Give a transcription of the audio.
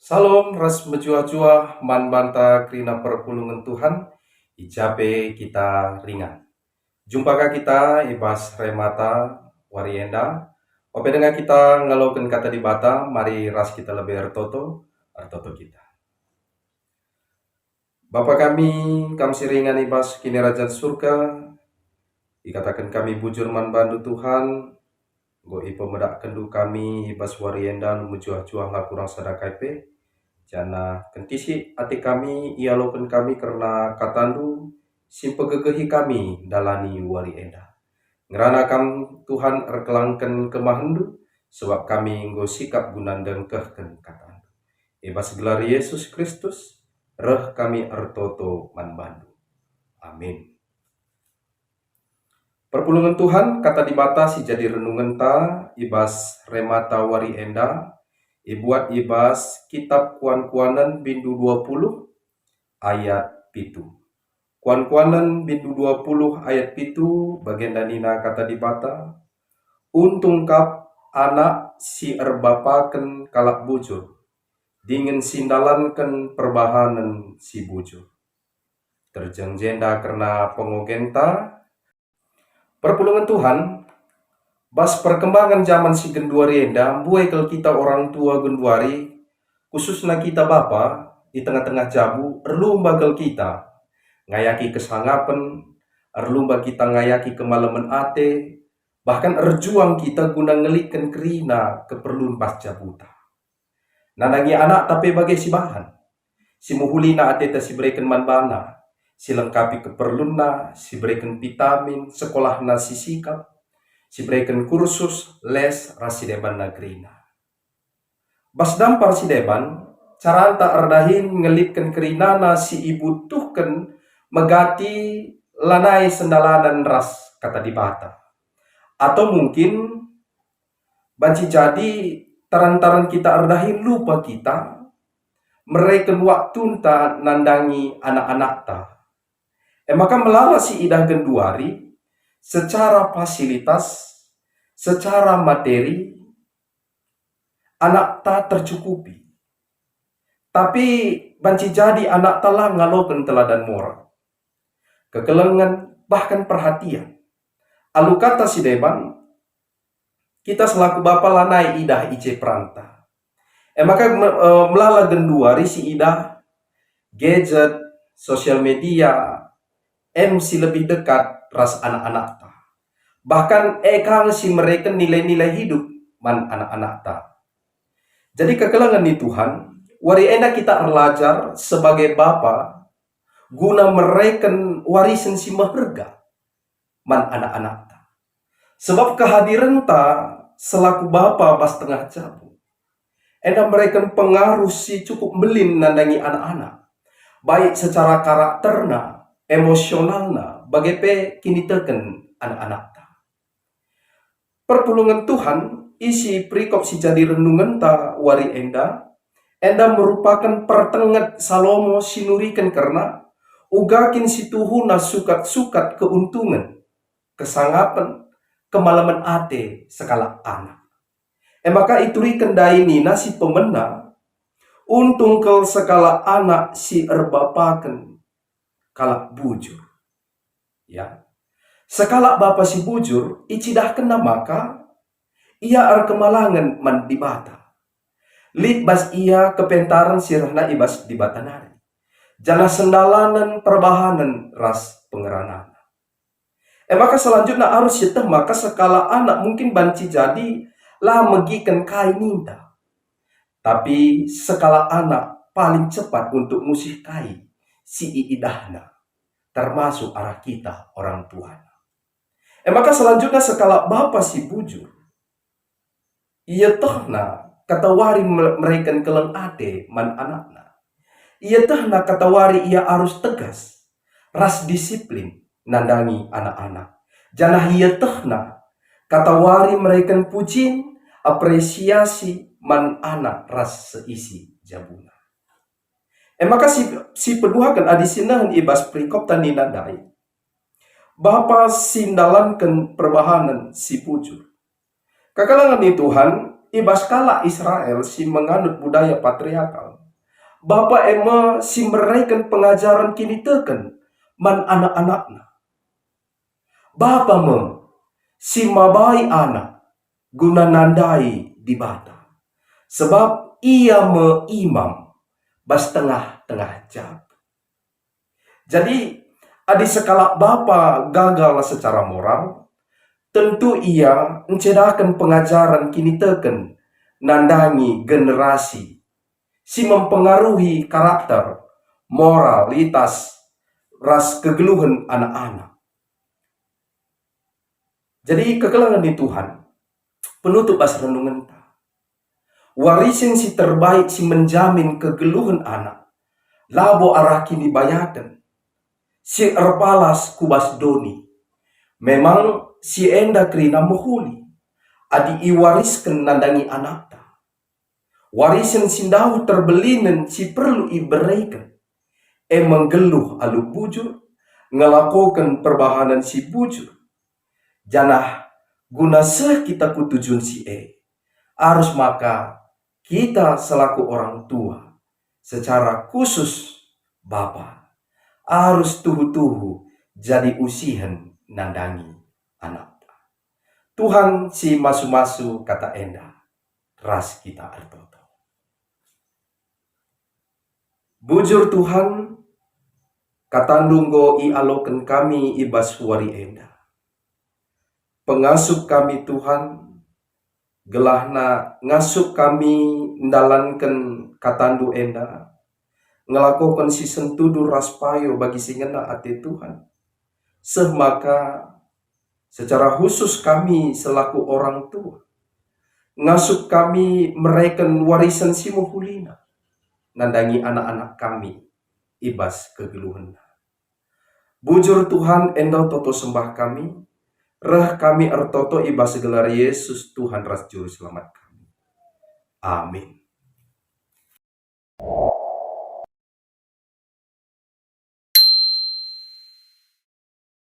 Salam ras menjua-jua man banta krina perpulungan Tuhan ijabe kita ringan. Jumpakah kita ibas remata warienda. Ope dengan kita ngalaukan kata di bata, mari ras kita lebih artoto kita. Bapa kami siringan ibas kini rajaan surga, dikatakan kami bujur man bandu Tuhan, go ipemedak kendu kami ibas warienda menjua-jua kurang sadakaipe. Jana kentisi ati kami ialokan kami karena katandu simpegegehi kami dalani wali enda. Ngerana kam Tuhan erkelangkan kemahendu sebab kami nggo sikap gunandang kehken katandu. Ebas gelar Yesus Kristus reh kami ertoto manbandu. Amin. Perpulungan Tuhan kata dibatasi jadi renungan ta ibas remata wari enda. Ibuat ibas kitab Kuan-Kuanan bindu 20 ayat pitu. Kuan-Kuanan bindu 20 ayat pitu bagian danina kata dibata. Untung kap anak si erbapaken kalak bujur. Dingin sindalanken perbahanan si bujur. Terjengjenda karena pengogenta. Perpulungan Tuhan. Bas perkembangan zaman si genduari enda, buai kalau kita orang tua genduari, khususnya kita bapa, di tengah-tengah jabu, erlumba kalau kita, ngayaki kesangapan, erlumba kita ngayaki kemalaman ate, bahkan erjuang kita guna ngelikan kerina keperluan pasca buta. Nanangi anak tapi bagai si bahan, si muhulina ate ta si berikan manbana, si lengkapi keperluan si berikan vitamin, sekolah si sikap, si berikan kursus les rasideban nagrina. Bas dampar si deban, caranta erdahin ngelitkan kerinana si ibu tuhken megati lanai sendalanan ras kata dibata. Atau mungkin banci jadi taran-taran kita erdahin lupa kita mereka waktu ta nandangi anak-anak ta. Maka melala si idah genduari secara fasilitas, secara materi, anak tak tercukupi. Tapi banci jadi anak telah ngalokan teladan moral. Kekelengan, bahkan perhatian. Alu kata si deban, kita selaku bapa lanai idah ice peranta. Maka melala genduari si idah, gadget, sosial media, MC lebih dekat ras anak-anak ta. Bahkan ekang si mereka nilai-nilai hidup man anak-anak ta. Jadi kekelangan ni Tuhan, wari enda kita erlajar sebagai bapa guna mereka warisan si maherga man anak-anak ta. Sebab kehadiran ta selaku bapa pas tengah jabu. Enda mereka pengaruh si cukup melin nandangi anak-anak. Baik secara karakterna, emosionalna, bagaimana kini teken anak-anak ta. Perpulungan Tuhan isi perikop si jadi renungan ta wari enda merupakan pertengat Salomo sinurikan karena ugakin si tuhuna sukat-sukat keuntungan, kesangapan, kemalaman ate sekala anak. Maka ituri kendai nina si pemena untung ke sekala anak si erbapaken kalak bujur. Ya. Sekala bapa si bujur, icidah kena maka, ia kemalangan man dibata. Lit bas ia kepentaran sirahna ibas dibata nari. Jana sendalanan perbahanan ras pengeranan. Maka selanjutnya harus yeteh maka sekala anak mungkin banci jadi lah megikan kai ninta. Tapi sekala anak paling cepat untuk musih kai si iidahna. Termasuk arah kita orang tua. Maka selanjutnya sekala bapa si bujur. Ia tohna katawari mereka keleng ate man anakna. Ia tohna katawari ia harus tegas. Ras disiplin nandangi anak-anak. Janah ia tohna katawari mereka pujiin apresiasi man anak ras seisi jabuna. Maka si peduhakan adisinahan ibas perikop tani nadai. Bapa sindalankan perbahanan si bujur. Kekalangan ni Tuhan, ibas kala Israel si menganut budaya patriarkal. Bapak ema si meraikan pengajaran kini teken man anak-anakna. Bapak me si mabai anak guna nandai di bata. Sebab ia me imam bas tengah-tengah jam. Jadi adi sekala bapa gagal secara moral, tentu ia mencedakan pengajaran kini teken nandangi generasi si mempengaruhi karakter, moralitas, ras kegeluhan anak-anak. Jadi kegelangan di Tuhan, penutup as renungan ta. Warisin si terbaik si menjamin kegeluhan anak, labo arah kini bayakan. Si erpalas kubas doni, memang si enda kerina mohuli, adi iwariskan nandangi anak ta. Warisan sindahu terbelinen si perlu iberaikan. Menggeluh alu bujur, ngelakukan perbahanan si bujur. Janah guna seh kita kutujun si harus maka kita selaku orang tua, secara khusus Bapa, harus tuhu-tuhu jadi usihan nandangi anak. Tuhan si masu-masu kata enda, ras kita artoto. Bujur Tuhan, katandunggo i aloken kami ibas wari enda. Pengasup kami Tuhan, gelahna ngasup kami ndalanken katandu enda, ngelakukan si sentudu raspayo bagi si ngena ate Tuhan. Semaka secara khusus kami selaku orang tua, ngasup kami mereken warisan si muhulina, nandangi anak-anak kami ibas kegeluhan. Bujur Tuhan endau toto sembah kami, reh kami ertoto ibas gelar Yesus Tuhan ras juru selamat kami. Amin.